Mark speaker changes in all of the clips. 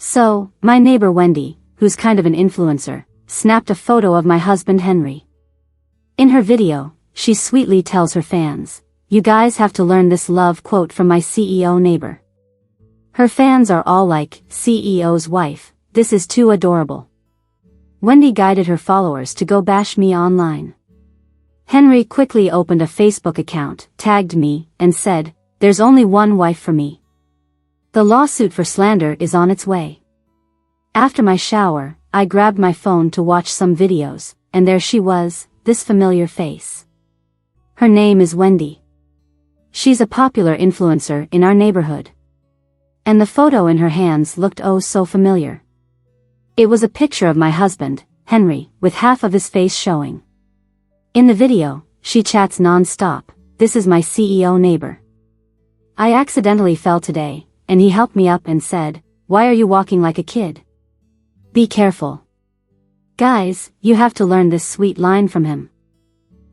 Speaker 1: So, my neighbor Wendy, who's kind of an influencer, snapped a photo of my husband Henry. In her video, she sweetly tells her fans, "You guys have to learn this love quote from my CEO neighbor." Her fans are all like, "CEO's wife, this is too adorable." Wendy guided her followers to go bash me online. Henry quickly opened a Facebook account, tagged me, and said, "There's only one wife for me." The lawsuit for slander is on its way. After my shower, I grabbed my phone to watch some videos, and there she was, this familiar face. Her name is Wendy. She's a popular influencer in our neighborhood. And the photo in her hands looked oh so familiar. It was a picture of my husband, Henry, with half of his face showing. In the video, she chats non-stop, "This is my CEO neighbor. I accidentally fell today, and he helped me up and said, 'Why are you walking like a kid? Be careful.' Guys, you have to learn this sweet line from him."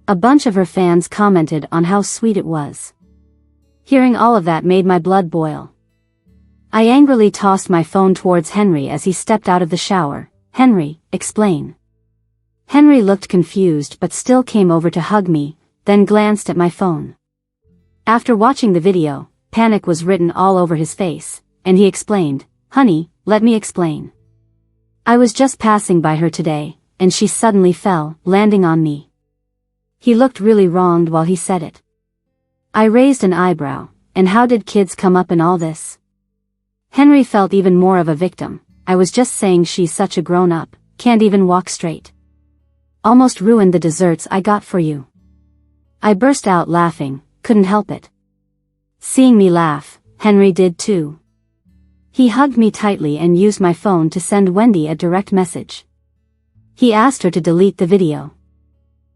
Speaker 1: A bunch of her fans commented on how sweet it was. Hearing all of that made my blood boil. I angrily tossed my phone towards Henry as he stepped out of the shower. "Henry, explain." Henry looked confused but still came over to hug me, then glanced at my phone. After watching the video, panic was written all over his face, and he explained, "Honey, let me explain. I was just passing by her today, and she suddenly fell, landing on me." He looked really wronged while he said it. I raised an eyebrow, and how did kids come up in all this? Henry felt even more of a victim. "I was just saying she's such a grown-up, can't even walk straight. Almost ruined the desserts I got for you." I burst out laughing, couldn't help it. Seeing me laugh, Henry did too. He hugged me tightly and used my phone to send Wendy a direct message. He asked her to delete the video.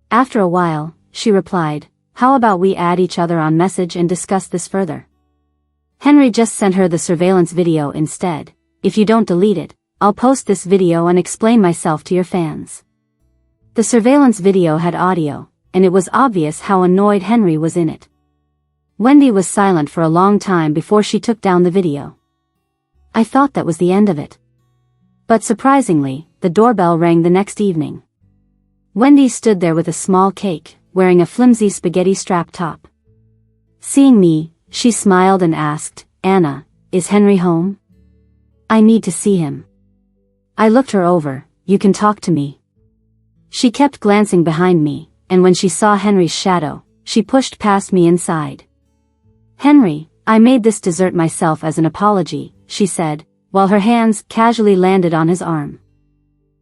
Speaker 1: After a while, she replied, "How about we add each other on message and discuss this further?" Henry just sent her the surveillance video instead. "If you don't delete it, I'll post this video and explain myself to your fans." The surveillance video had audio, and it was obvious how annoyed Henry was in it. Wendy was silent for a long time before she took down the video. I thought that was the end of it. But surprisingly, the doorbell rang the next evening. Wendy stood there with a small cake, wearing a flimsy spaghetti strap top. Seeing me, she smiled and asked, "Anna, is Henry home? I need to see him." I looked her over. "You can talk to me." She kept glancing behind me, and when she saw Henry's shadow, she pushed past me inside. "Henry, I made this dessert myself as an apology," she said, while her hands casually landed on his arm.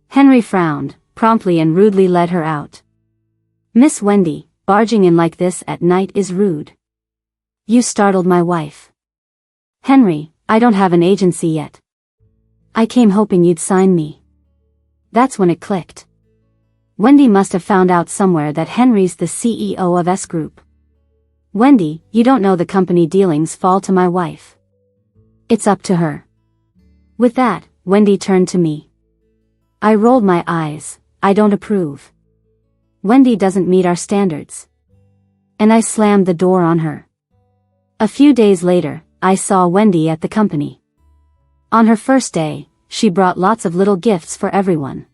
Speaker 1: Henry frowned, promptly and rudely led her out. "Miss Wendy, barging in like this at night is rude. You startled my wife." "Henry, I don't have an agency yet. I came hoping you'd sign me." That's when it clicked. Wendy must have found out somewhere that Henry's the CEO of S Group. "Wendy, you don't know the company dealings fall to my wife. It's up to her." With that, Wendy turned to me. I rolled my eyes. "I don't approve. Wendy doesn't meet our standards." And I slammed the door on her. A few days later, I saw Wendy at the company. On her first day, she brought lots of little gifts for everyone.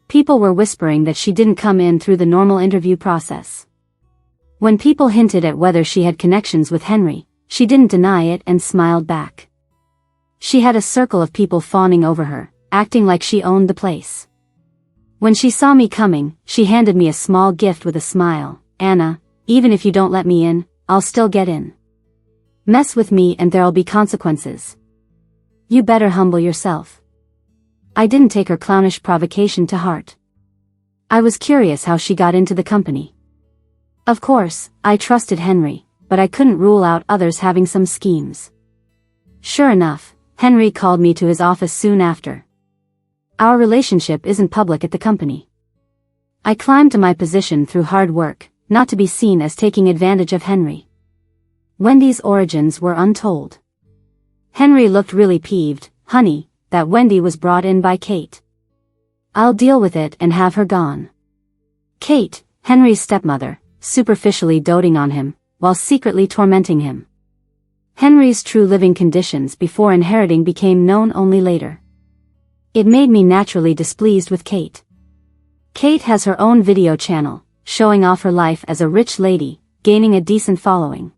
Speaker 1: People were whispering that she didn't come in through the normal interview process. When people hinted at whether she had connections with Henry, she didn't deny it and smiled back. She had a circle of people fawning over her, acting like she owned the place. When she saw me coming, she handed me a small gift with a smile. "Anna, even if you don't let me in, I'll still get in. Mess with me and there'll be consequences. You better humble yourself." I didn't take her clownish provocation to heart. I was curious how she got into the company. Of course, I trusted Henry, but I couldn't rule out others having some schemes. Sure enough, Henry called me to his office soon after. "Our relationship isn't public at the company. I climbed to my position through hard work, not to be seen as taking advantage of Henry." Wendy's origins were untold. Henry looked really peeved. "Honey, that Wendy was brought in by Kate. I'll deal with it and have her gone." Kate, Henry's stepmother, superficially doting on him, while secretly tormenting him. Henry's true living conditions before inheriting became known only later. It made me naturally displeased with Kate. Kate has her own video channel, showing off her life as a rich lady, gaining a decent following.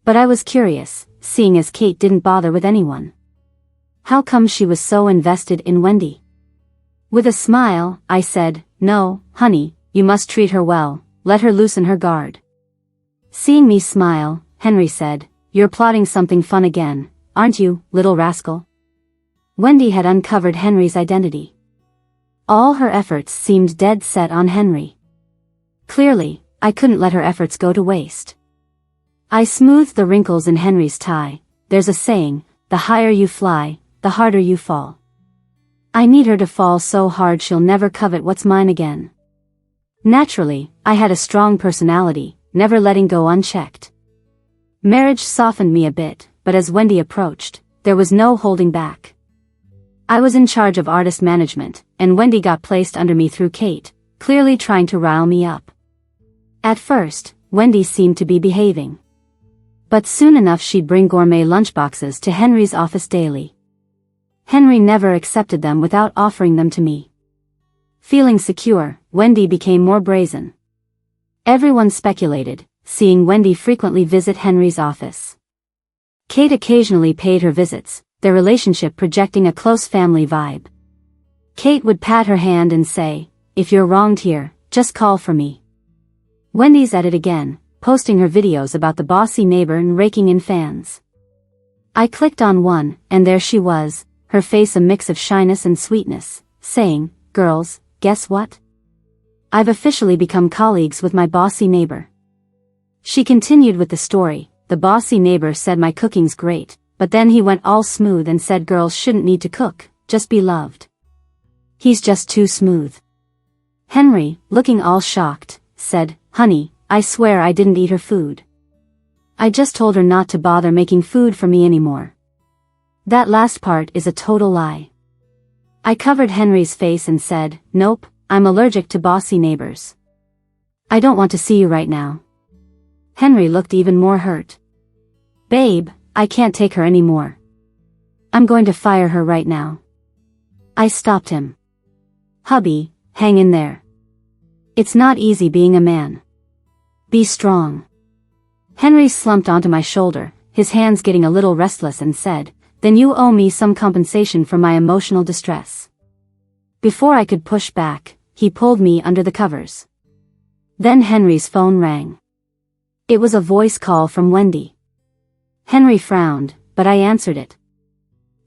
Speaker 1: But I was curious, seeing as Kate didn't bother with anyone. How come she was so invested in Wendy? With a smile, I said, "No, honey, you must treat her well, let her loosen her guard." Seeing me smile, Henry said, "You're plotting something fun again, aren't you, little rascal?" Wendy had uncovered Henry's identity. All her efforts seemed dead set on Henry. Clearly, I couldn't let her efforts go to waste. I smoothed the wrinkles in Henry's tie. There's a saying, the higher you fly, the harder you fall. I need her to fall so hard she'll never covet what's mine again. Naturally, I had a strong personality, never letting go unchecked. Marriage softened me a bit, but as Wendy approached, there was no holding back. I was in charge of artist management, and Wendy got placed under me through Kate, clearly trying to rile me up. At first, Wendy seemed to be behaving. But soon enough she'd bring gourmet lunchboxes to Henry's office daily. Henry never accepted them without offering them to me. Feeling secure, Wendy became more brazen. Everyone speculated, seeing Wendy frequently visit Henry's office. Kate occasionally paid her visits, their relationship projecting a close family vibe. Kate would pat her hand and say, "If you're wronged here, just call for me." Wendy's at it again, posting her videos about the bossy neighbor and raking in fans. I clicked on one, and there she was, her face a mix of shyness and sweetness, saying, "Girls, guess what? I've officially become colleagues with my bossy neighbor." She continued with the story. "The bossy neighbor said my cooking's great, but then he went all smooth and said girls shouldn't need to cook, just be loved. He's just too smooth." Henry, looking all shocked, said, "Honey, I swear I didn't eat her food. I just told her not to bother making food for me anymore." That last part is a total lie. I covered Henry's face and said, "Nope, I'm allergic to bossy neighbors. I don't want to see you right now." Henry looked even more hurt. "Babe, I can't take her anymore. I'm going to fire her right now." I stopped him. "Hubby, hang in there. It's not easy being a man. Be strong." Henry slumped onto my shoulder, his hands getting a little restless, and said, "Then you owe me some compensation for my emotional distress." Before I could push back, he pulled me under the covers. Then Henry's phone rang. It was a voice call from Wendy. Henry frowned, but I answered it.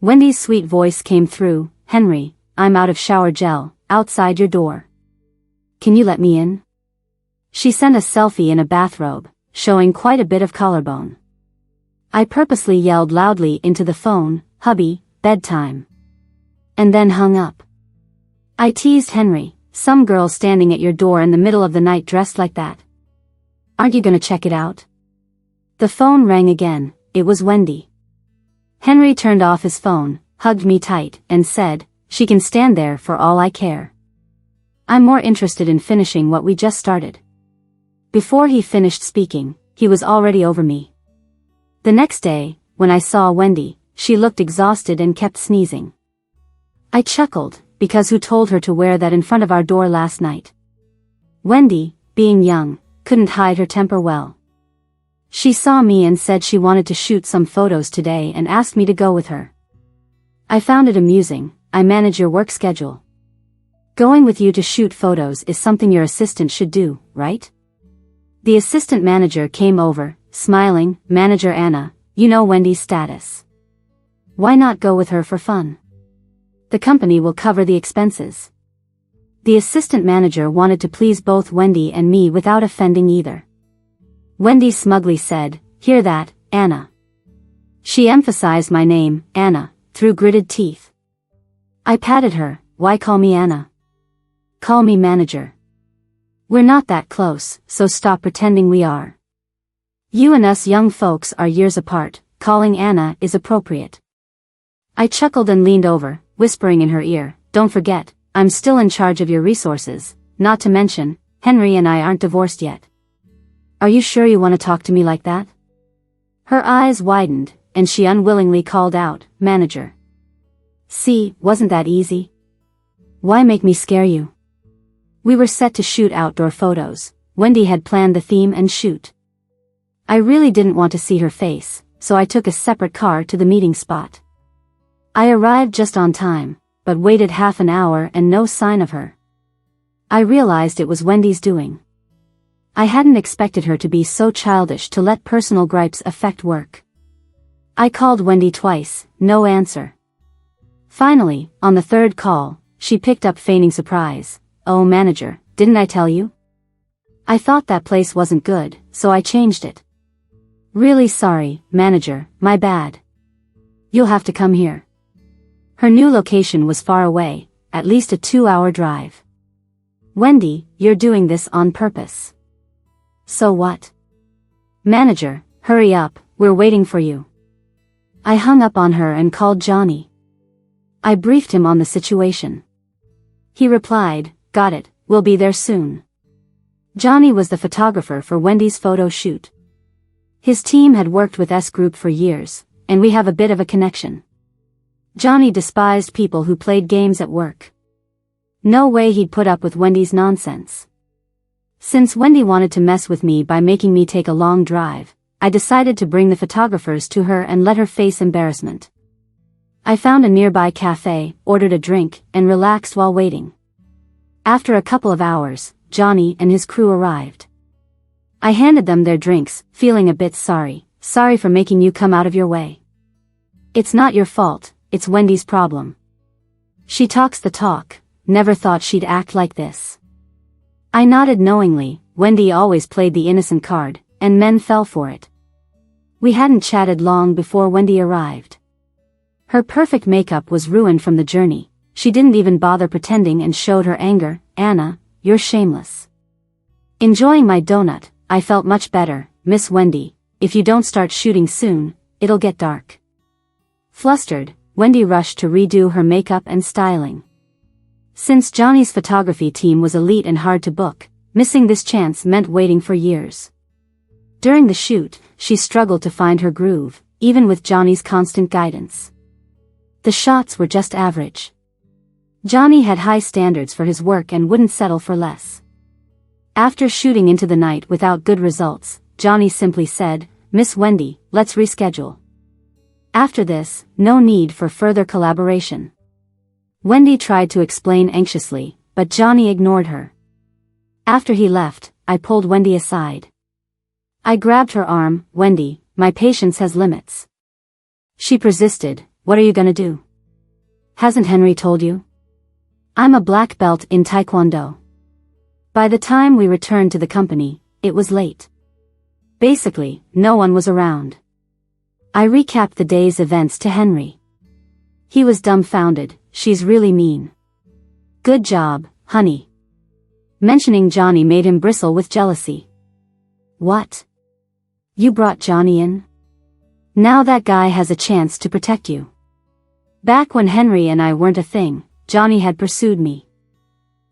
Speaker 1: Wendy's sweet voice came through. "Henry, I'm out of shower gel, outside your door. Can you let me in?" She sent a selfie in a bathrobe, showing quite a bit of collarbone. I purposely yelled loudly into the phone, "Hubby, bedtime." And then hung up. I teased Henry, "Some girl standing at your door in the middle of the night dressed like that. Aren't you gonna check it out?" The phone rang again. It was Wendy. Henry turned off his phone, hugged me tight, and said, "She can stand there for all I care. I'm more interested in finishing what we just started." Before he finished speaking, he was already over me. The next day, when I saw Wendy, she looked exhausted and kept sneezing. I chuckled, because who told her to wear that in front of our door last night? Wendy, being young, couldn't hide her temper well. She saw me and said she wanted to shoot some photos today and asked me to go with her. I found it amusing. "I manage your work schedule. Going with you to shoot photos is something your assistant should do, right?" The assistant manager came over, smiling. "Manager Anna, you know Wendy's status. Why not go with her for fun? The company will cover the expenses." The assistant manager wanted to please both Wendy and me without offending either. Wendy smugly said, "Hear that, Anna?" She emphasized my name, Anna, through gritted teeth. I patted her. "Why call me Anna? Call me manager. We're not that close, so stop pretending we are. You and us young folks are years apart, calling Anna is appropriate." I chuckled and leaned over, whispering in her ear, "Don't forget, I'm still in charge of your resources, not to mention, Henry and I aren't divorced yet. Are you sure you want to talk to me like that?" Her eyes widened, and she unwillingly called out, "Manager. See, wasn't that easy? Why make me scare you?" We were set to shoot outdoor photos. Wendy had planned the theme and shoot. I really didn't want to see her face, so I took a separate car to the meeting spot. I arrived just on time, but waited half an hour and no sign of her. I realized it was Wendy's doing. I hadn't expected her to be so childish to let personal gripes affect work. I called Wendy twice, no answer. Finally, on the third call, she picked up, feigning surprise. "Oh, manager, didn't I tell you? I thought that place wasn't good, so I changed it." "Really sorry, manager, my bad. You'll have to come here." Her new location was far away, at least a 2-hour drive. "Wendy, you're doing this on purpose." "So what?" "Manager, hurry up, we're waiting for you." I hung up on her and called Johnny. I briefed him on the situation. He replied, "Got it, we'll be there soon." Johnny was the photographer for Wendy's photo shoot. His team had worked with S Group for years, and we have a bit of a connection. Johnny despised people who played games at work. No way he'd put up with Wendy's nonsense. Since Wendy wanted to mess with me by making me take a long drive, I decided to bring the photographers to her and let her face embarrassment. I found a nearby cafe, ordered a drink, and relaxed while waiting. After a couple of hours, Johnny and his crew arrived. I handed them their drinks, feeling a bit sorry for making you come out of your way. "It's not your fault, it's Wendy's problem. She talks the talk, never thought she'd act like this." I nodded knowingly. Wendy always played the innocent card, and men fell for it. We hadn't chatted long before Wendy arrived. Her perfect makeup was ruined from the journey. She didn't even bother pretending and showed her anger. "Anna, you're shameless." Enjoying my donut, I felt much better. "Miss Wendy, if you don't start shooting soon, it'll get dark." Flustered, Wendy rushed to redo her makeup and styling. Since Johnny's photography team was elite and hard to book, missing this chance meant waiting for years. During the shoot, she struggled to find her groove, even with Johnny's constant guidance. The shots were just average. Johnny had high standards for his work and wouldn't settle for less. After shooting into the night without good results, Johnny simply said, "Miss Wendy, let's reschedule." After this, no need for further collaboration. Wendy tried to explain anxiously, but Johnny ignored her. After he left, I pulled Wendy aside. I grabbed her arm. "Wendy, my patience has limits." She persisted. "What are you gonna do? Hasn't Henry told you? I'm a black belt in Taekwondo." By the time we returned to the company, it was late. Basically, no one was around. I recapped the day's events to Henry. He was dumbfounded. "She's really mean." "Good job, honey." Mentioning Johnny made him bristle with jealousy. "What? You brought Johnny in? Now that guy has a chance to protect you." Back when Henry and I weren't a thing, Johnny had pursued me.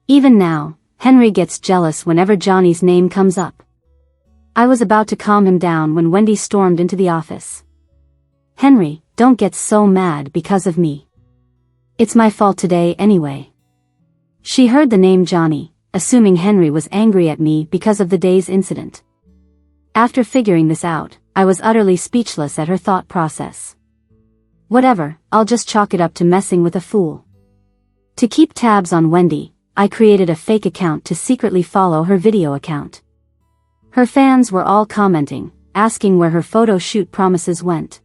Speaker 1: Even now, Henry gets jealous whenever Johnny's name comes up. I was about to calm him down when Wendy stormed into the office. "Henry, don't get so mad because of me. It's my fault today anyway." She heard the name Johnny, assuming Henry was angry at me because of the day's incident. After figuring this out, I was utterly speechless at her thought process. Whatever, I'll just chalk it up to messing with a fool. To keep tabs on Wendy, I created a fake account to secretly follow her video account. Her fans were all commenting, asking where her photo shoot promises went.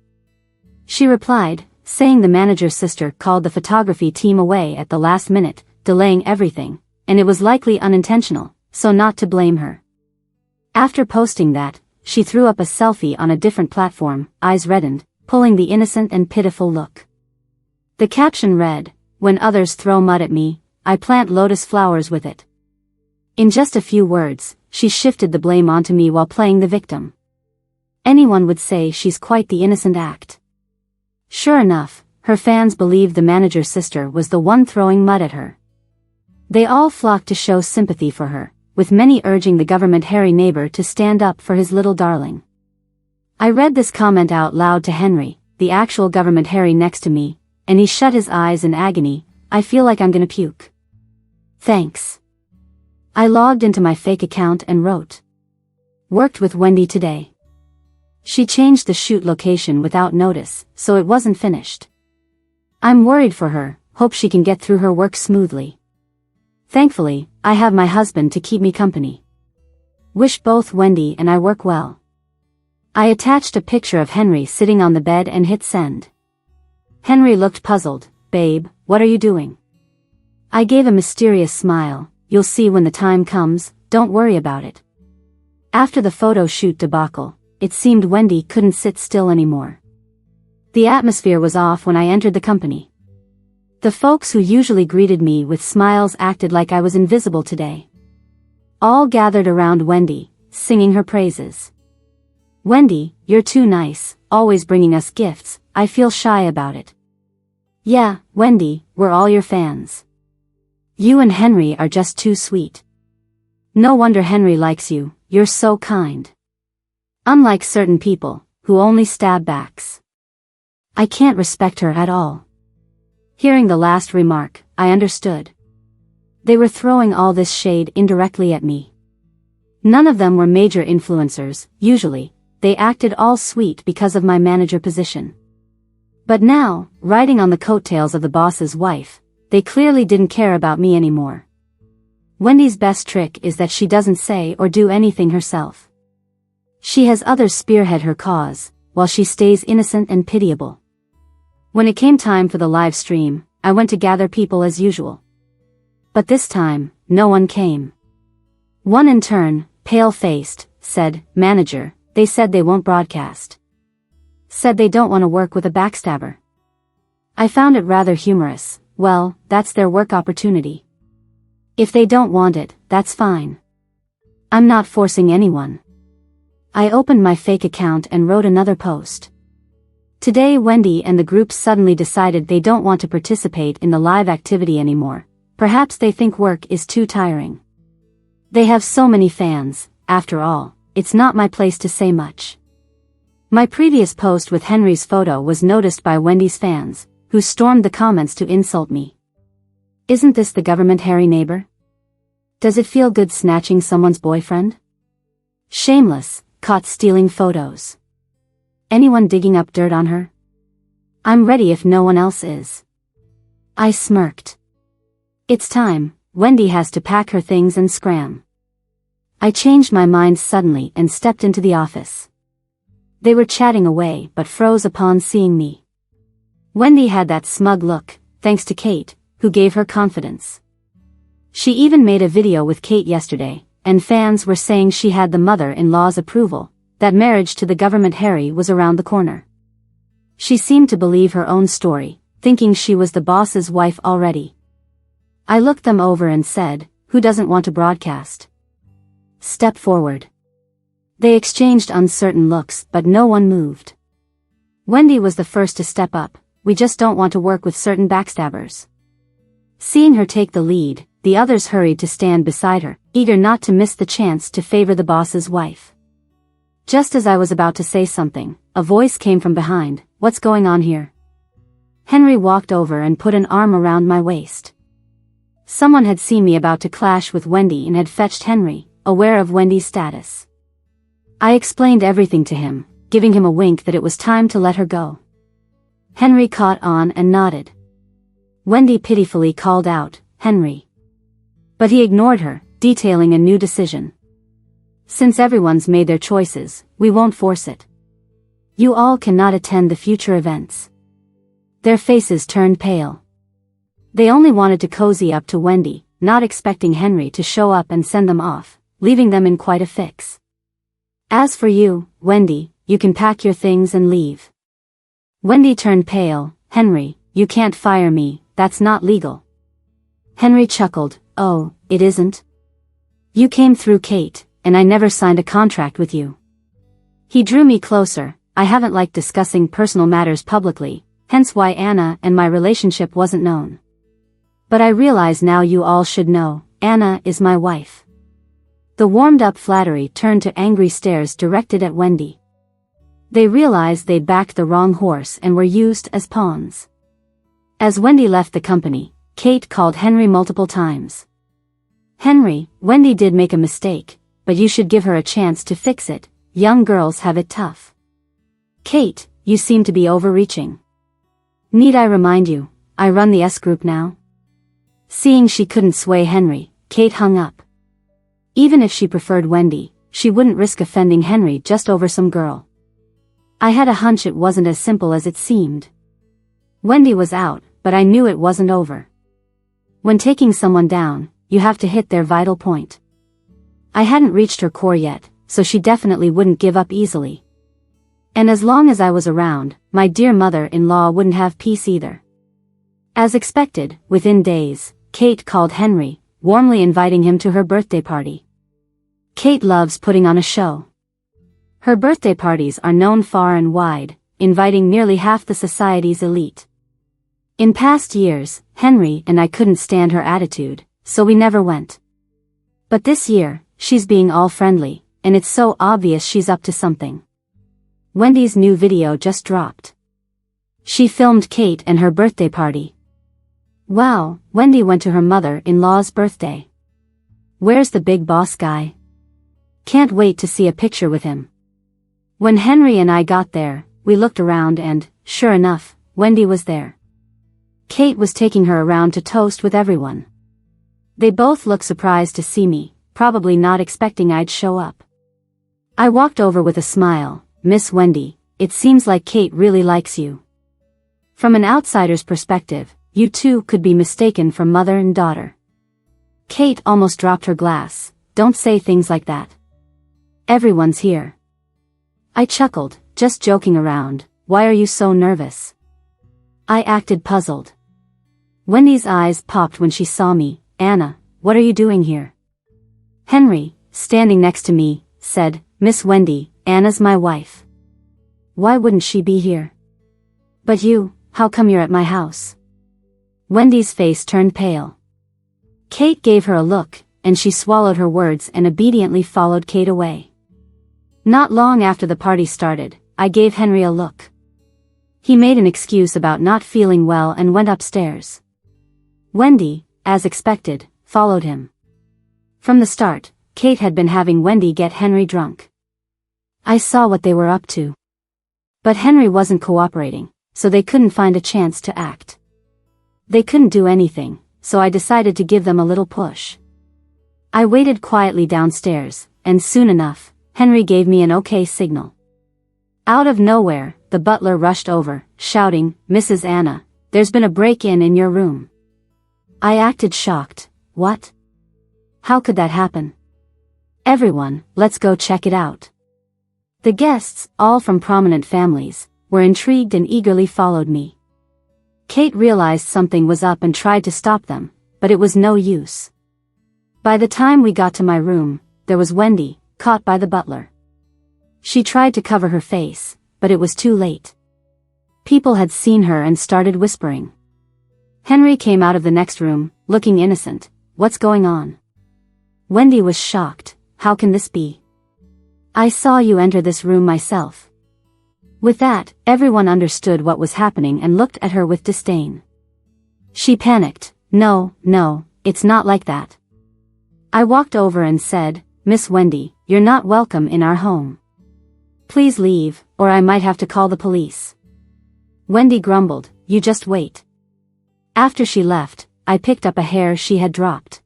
Speaker 1: She replied, saying the manager's sister called the photography team away at the last minute, delaying everything, and it was likely unintentional, so not to blame her. After posting that, she threw up a selfie on a different platform, eyes reddened, pulling the innocent and pitiful look. The caption read, "When others throw mud at me, I plant lotus flowers with it." In just a few words, she shifted the blame onto me while playing the victim. Anyone would say she's quite the innocent act. Sure enough, her fans believed the manager's sister was the one throwing mud at her. They all flocked to show sympathy for her, with many urging the government hairy neighbor to stand up for his little darling. I read this comment out loud to Henry, the actual government Harry next to me, and he shut his eyes in agony. I feel like I'm gonna puke. Thanks. I logged into my fake account and wrote. Worked with Wendy today. She changed the shoot location without notice, so it wasn't finished. I'm worried for her, hope she can get through her work smoothly. Thankfully, I have my husband to keep me company. Wish both Wendy and I work well. I attached a picture of Henry sitting on the bed and hit send. Henry looked puzzled. Babe, what are you doing? I gave a mysterious smile. You'll see when the time comes, don't worry about it. After the photo shoot debacle, it seemed Wendy couldn't sit still anymore. The atmosphere was off when I entered the company. The folks who usually greeted me with smiles acted like I was invisible today. All gathered around Wendy, singing her praises. Wendy, you're too nice, always bringing us gifts. I feel shy about it. Yeah, Wendy, we're all your fans. You and Henry are just too sweet. No wonder Henry likes you, you're so kind. Unlike certain people, who only stab backs. I can't respect her at all. Hearing the last remark, I understood. They were throwing all this shade indirectly at me. None of them were major influencers. Usually, they acted all sweet because of my manager position. But now, riding on the coattails of the boss's wife, they clearly didn't care about me anymore. Wendy's best trick is that she doesn't say or do anything herself. She has others spearhead her cause, while she stays innocent and pitiable. When it came time for the live stream, I went to gather people as usual. But this time, no one came. One in turn, pale-faced, said, Manager, they said they won't broadcast. Said they don't want to work with a backstabber. I found it rather humorous. Well, that's their work opportunity. If they don't want it, that's fine. I'm not forcing anyone. I opened my fake account and wrote another post. Today Wendy and the group suddenly decided they don't want to participate in the live activity anymore. Perhaps they think work is too tiring. They have so many fans, after all, it's not my place to say much. My previous post with Henry's photo was noticed by Wendy's fans, who stormed the comments to insult me. Isn't this the government Harry neighbor? Does it feel good snatching someone's boyfriend? Shameless, caught stealing photos. Anyone digging up dirt on her? I'm ready if no one else is. I smirked. It's time, Wendy has to pack her things and scram. I changed my mind suddenly and stepped into the office. They were chatting away but froze upon seeing me. Wendy had that smug look, thanks to Kate, who gave her confidence. She even made a video with Kate yesterday, and fans were saying she had the mother-in-law's approval, that marriage to the government Harry was around the corner. She seemed to believe her own story, thinking she was the boss's wife already. I looked them over and said, who doesn't want to broadcast? Step forward. They exchanged uncertain looks but no one moved. Wendy was the first to step up. We just don't want to work with certain backstabbers. Seeing her take the lead, the others hurried to stand beside her, eager not to miss the chance to favor the boss's wife. Just as I was about to say something, a voice came from behind. What's going on here? Henry walked over and put an arm around my waist. Someone had seen me about to clash with Wendy and had fetched Henry, aware of Wendy's status. I explained everything to him, giving him a wink that it was time to let her go. Henry caught on and nodded. Wendy pitifully called out, Henry. But he ignored her, detailing a new decision. Since everyone's made their choices, we won't force it. You all cannot attend the future events. Their faces turned pale. They only wanted to cozy up to Wendy, not expecting Henry to show up and send them off, leaving them in quite a fix. As for you, Wendy, you can pack your things and leave. Wendy turned pale. Henry, you can't fire me, that's not legal. Henry chuckled. Oh, it isn't? You came through Kate, and I never signed a contract with you. He drew me closer. I haven't liked discussing personal matters publicly, hence why Anna and my relationship wasn't known. But I realize now you all should know, Anna is my wife. The warmed-up flattery turned to angry stares directed at Wendy. They realized they'd backed the wrong horse and were used as pawns. As Wendy left the company, Kate called Henry multiple times. "Henry, Wendy did make a mistake, but you should give her a chance to fix it. Young girls have it tough." "Kate, you seem to be overreaching. Need I remind you, I run the S group now?" Seeing she couldn't sway Henry, Kate hung up. Even if she preferred Wendy, she wouldn't risk offending Henry just over some girl. I had a hunch it wasn't as simple as it seemed. Wendy was out, but I knew it wasn't over. When taking someone down, you have to hit their vital point. I hadn't reached her core yet, so she definitely wouldn't give up easily. And as long as I was around, my dear mother-in-law wouldn't have peace either. As expected, within days, Kate called Henry, warmly inviting him to her birthday party. Kate loves putting on a show. Her birthday parties are known far and wide, inviting nearly half the society's elite. In past years, Henry and I couldn't stand her attitude, so we never went. But this year, she's being all friendly, and it's so obvious she's up to something. Wendy's new video just dropped. She filmed Kate and her birthday party. Wow, Wendy went to her mother-in-law's birthday. Where's the big boss guy? Can't wait to see a picture with him. When Henry and I got there, we looked around and, sure enough, Wendy was there. Kate was taking her around to toast with everyone. They both looked surprised to see me, probably not expecting I'd show up. I walked over with a smile. "Miss Wendy, it seems like Kate really likes you." From an outsider's perspective, you two could be mistaken for mother and daughter. Kate almost dropped her glass. "Don't say things like that. Everyone's here." I chuckled, "Just joking around. Why are you so nervous?" I acted puzzled. Wendy's eyes popped when she saw me. "Anna, what are you doing here?" Henry, standing next to me, said, "Miss Wendy, Anna's my wife. Why wouldn't she be here?" "But you, how come you're at my house?" Wendy's face turned pale. Kate gave her a look, and she swallowed her words and obediently followed Kate away. Not long after the party started, I gave Henry a look. He made an excuse about not feeling well and went upstairs. Wendy, as expected, followed him. From the start, Kate had been having Wendy get Henry drunk. I saw what they were up to. But Henry wasn't cooperating, so they couldn't find a chance to act. They couldn't do anything, so I decided to give them a little push. I waited quietly downstairs, and soon enough, Henry gave me an okay signal. Out of nowhere, the butler rushed over, shouting, "Mrs. Anna, there's been a break-in in your room." I acted shocked. "What? How could that happen?" "Everyone, let's go check it out." The guests, all from prominent families, were intrigued and eagerly followed me. Kate realized something was up and tried to stop them, but it was no use. By the time we got to my room, there was Wendy, caught by the butler. She tried to cover her face, but it was too late. People had seen her and started whispering. Henry came out of the next room, looking innocent. "What's going on?" Wendy was shocked. "How can this be? I saw you enter this room myself." With that, everyone understood what was happening and looked at her with disdain. She panicked. No, it's not like that." I walked over and said, "Miss Wendy, you're not welcome in our home. Please leave, or I might have to call the police." Wendy grumbled, "You just wait." After she left, I picked up a hair she had dropped.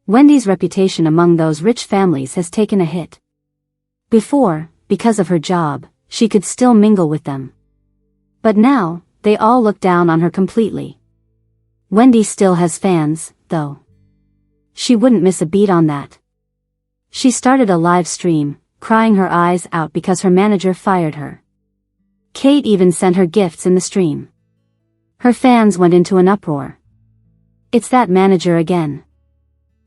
Speaker 1: Wendy's reputation among those rich families has taken a hit. Before, because of her job, she could still mingle with them. But now, they all look down on her completely. Wendy still has fans, though. She wouldn't miss a beat on that. She started a live stream, crying her eyes out because her manager fired her. Kate even sent her gifts in the stream. Her fans went into an uproar. "It's that manager again.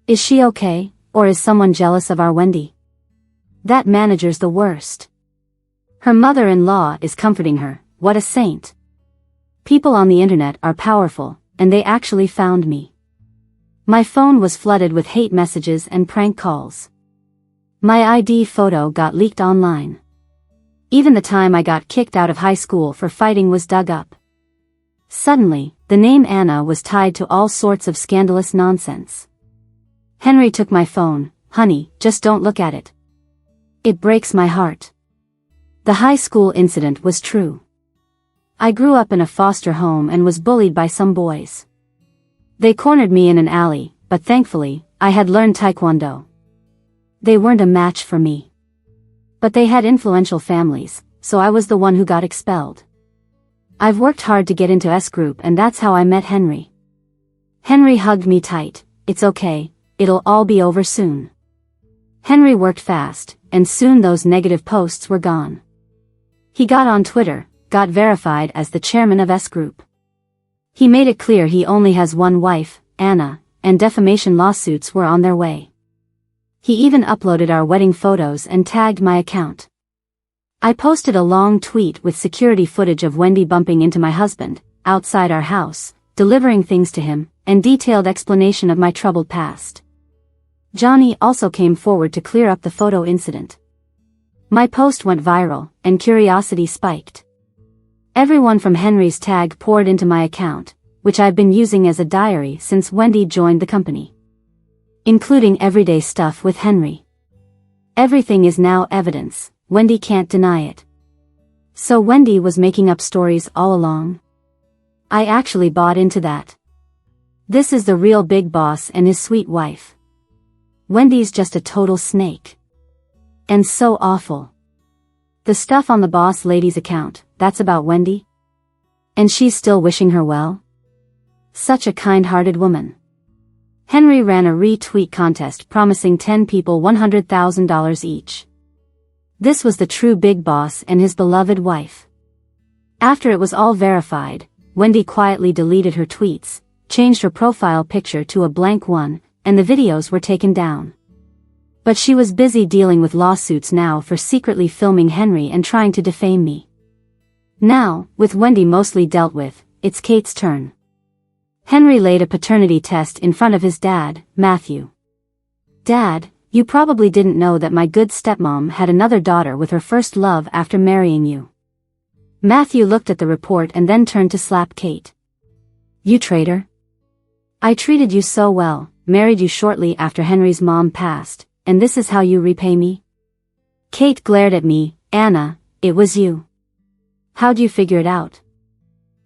Speaker 1: Is she okay, or is someone jealous of our Wendy? That manager's the worst. Her mother-in-law is comforting her. What a saint." People on the internet are powerful, and they actually found me. My phone was flooded with hate messages and prank calls. My ID photo got leaked online. Even the time I got kicked out of high school for fighting was dug up. Suddenly, the name Anna was tied to all sorts of scandalous nonsense. Henry took my phone. Honey, just don't look at it. It breaks my heart. The high school incident was true. I grew up in a foster home and was bullied by some boys. They cornered me in an alley, but thankfully, I had learned Taekwondo. They weren't a match for me. But they had influential families, so I was the one who got expelled. I've worked hard to get into S group and that's how I met Henry. Henry hugged me tight. It's okay, it'll all be over soon. Henry worked fast, and soon those negative posts were gone. He got on Twitter, got verified as the chairman of S group. He made it clear he only has one wife, Anna, and defamation lawsuits were on their way. He even uploaded our wedding photos and tagged my account. I posted a long tweet with security footage of Wendy bumping into my husband, outside our house, delivering things to him, and detailed explanation of my troubled past. Johnny also came forward to clear up the photo incident. My post went viral, and curiosity spiked. Everyone from Henry's tag poured into my account, which I've been using as a diary since Wendy joined the company. Including everyday stuff with Henry. Everything is now evidence, Wendy can't deny it. So Wendy was making up stories all along? I actually bought into that. This is the real big boss and his sweet wife. Wendy's just a total snake. And so awful. The stuff on the boss lady's account, that's about Wendy? And she's still wishing her well? Such a kind-hearted woman. Henry ran a retweet contest promising 10 people $100,000 each. This was the true big boss and his beloved wife. After it was all verified, Wendy quietly deleted her tweets, changed her profile picture to a blank one, and the videos were taken down. But she was busy dealing with lawsuits now for secretly filming Henry and trying to defame me. Now, with Wendy mostly dealt with, it's Kate's turn. Henry laid a paternity test in front of his dad, Matthew. Dad, you probably didn't know that my good stepmom had another daughter with her first love after marrying you. Matthew looked at the report and then turned to slap Kate. You traitor. I treated you so well, married you shortly after Henry's mom passed, and this is how you repay me? Kate glared at me. Anna, it was you. How'd you figure it out?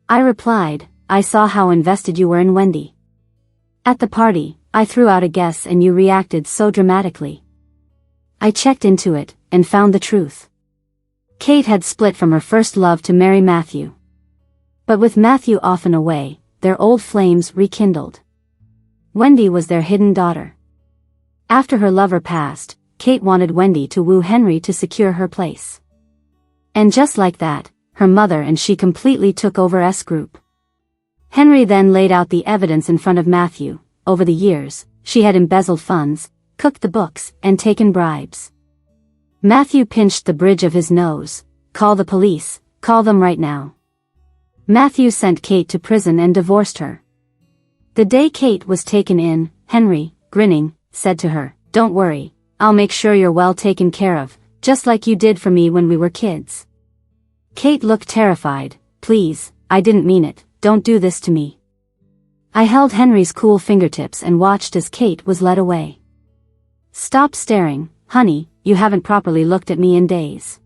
Speaker 1: I replied, I saw how invested you were in Wendy. At the party, I threw out a guess and you reacted so dramatically. I checked into it, and found the truth. Kate had split from her first love to marry Matthew. But with Matthew off and away, their old flames rekindled. Wendy was their hidden daughter. After her lover passed, Kate wanted Wendy to woo Henry to secure her place. And just like that, her mother and she completely took over S group. Henry then laid out the evidence in front of Matthew. Over the years, she had embezzled funds, cooked the books, and taken bribes. Matthew pinched the bridge of his nose. Call the police, call them right now. Matthew sent Kate to prison and divorced her. The day Kate was taken in, Henry, grinning, said to her, Don't worry, I'll make sure you're well taken care of, just like you did for me when we were kids. Kate looked terrified. Please, I didn't mean it, don't do this to me. I held Henry's cool fingertips and watched as Kate was led away. Stop staring, honey, you haven't properly looked at me in days.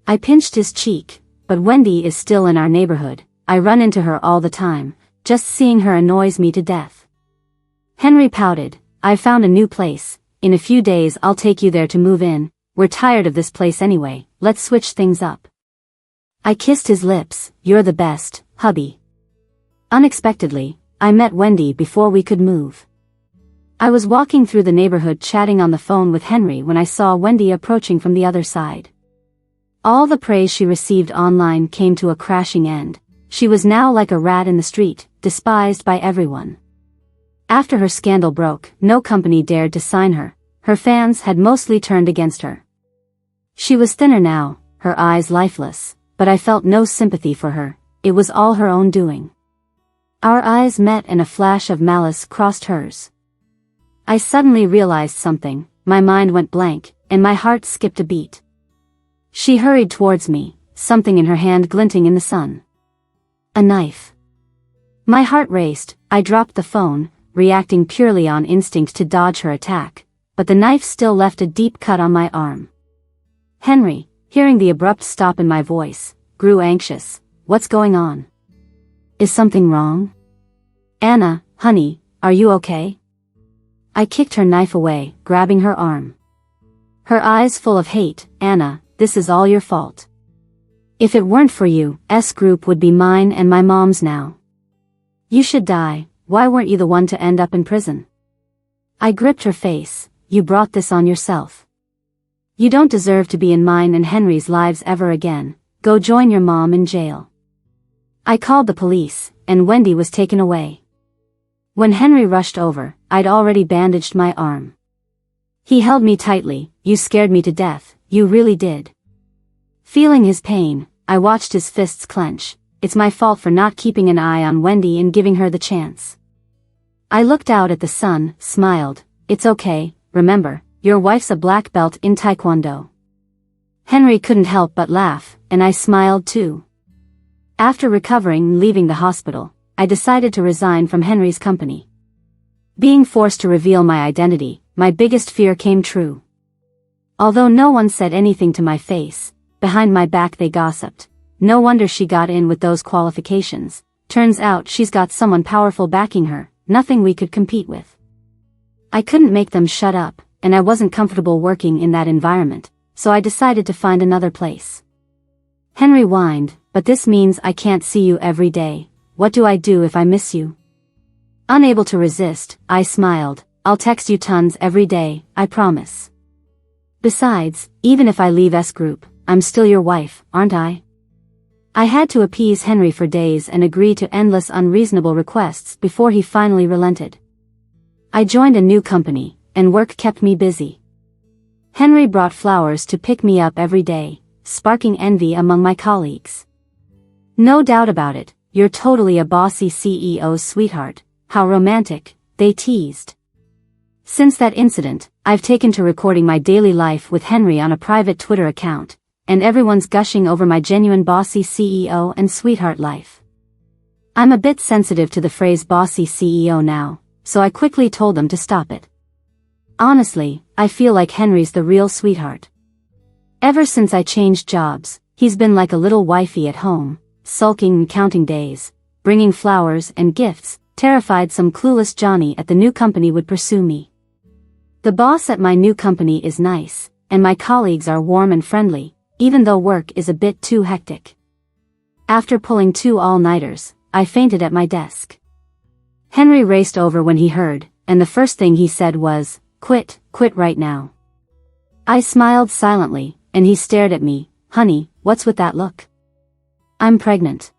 Speaker 1: I pinched his cheek, but Wendy is still in our neighborhood. I run into her all the time, just seeing her annoys me to death. Henry pouted, I've found a new place, in a few days I'll take you there to move in, we're tired of this place anyway, let's switch things up. I kissed his lips, you're the best, hubby. Unexpectedly, I met Wendy before we could move. I was walking through the neighborhood chatting on the phone with Henry when I saw Wendy approaching from the other side. All the praise she received online came to a crashing end. She was now like a rat in the street, despised by everyone. After her scandal broke, no company dared to sign her. Her fans had mostly turned against her. She was thinner now, her eyes lifeless, but I felt no sympathy for her. It was all her own doing. Our eyes met and a flash of malice crossed hers. I suddenly realized something, my mind went blank, and my heart skipped a beat. She hurried towards me, something in her hand glinting in the sun. A knife. My heart raced. I dropped the phone, reacting purely on instinct to dodge her attack, but the knife still left a deep cut on my arm. Henry, hearing the abrupt stop in my voice, grew anxious. What's going on? Is something wrong? Anna, honey, are you okay? I kicked her knife away, grabbing her arm. Her eyes full of hate. Anna, this is all your fault. If it weren't for you, S group would be mine and my mom's now. You should die. Why weren't you the one to end up in prison? I gripped her face. You brought this on yourself. You don't deserve to be in mine and Henry's lives ever again. Go join your mom in jail. I called the police, and Wendy was taken away. When Henry rushed over, I'd already bandaged my arm. He held me tightly. You scared me to death, you really did. Feeling his pain, I watched his fists clench. It's my fault for not keeping an eye on Wendy and giving her the chance. I looked out at the sun, smiled. It's okay, remember, your wife's a black belt in Taekwondo. Henry couldn't help but laugh, and I smiled too. After recovering and leaving the hospital, I decided to resign from Henry's company. Being forced to reveal my identity, my biggest fear came true. Although no one said anything to my face, behind my back they gossiped. No wonder she got in with those qualifications. Turns out she's got someone powerful backing her, nothing we could compete with. I couldn't make them shut up, and I wasn't comfortable working in that environment, so I decided to find another place. Henry whined, but this means I can't see you every day. What do I do if I miss you? Unable to resist, I smiled. I'll text you tons every day, I promise. Besides, even if I leave S group, I'm still your wife, aren't I? I had to appease Henry for days and agree to endless unreasonable requests before he finally relented. I joined a new company, and work kept me busy. Henry brought flowers to pick me up every day, sparking envy among my colleagues. No doubt about it, you're totally a bossy CEO's sweetheart. How romantic, they teased. Since that incident, I've taken to recording my daily life with Henry on a private Twitter account, and everyone's gushing over my genuine bossy CEO and sweetheart life. I'm a bit sensitive to the phrase bossy CEO now, so I quickly told them to stop it. Honestly, I feel like Henry's the real sweetheart. Ever since I changed jobs, he's been like a little wifey at home, sulking and counting days, bringing flowers and gifts, terrified some clueless Johnny at the new company would pursue me. The boss at my new company is nice, and my colleagues are warm and friendly, even though work is a bit too hectic. After pulling 2 all-nighters, I fainted at my desk. Henry raced over when he heard, and the first thing he said was, quit right now. I smiled silently, and he stared at me. Honey, what's with that look? I'm pregnant.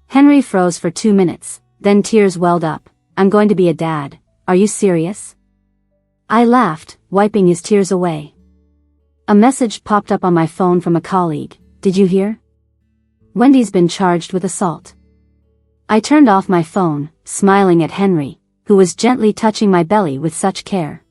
Speaker 1: Henry froze for 2 minutes, then tears welled up. I'm going to be a dad. Are you serious? I laughed, wiping his tears away. A message popped up on my phone from a colleague. Did you hear? Wendy's been charged with assault. I turned off my phone, smiling at Henry, who was gently touching my belly with such care.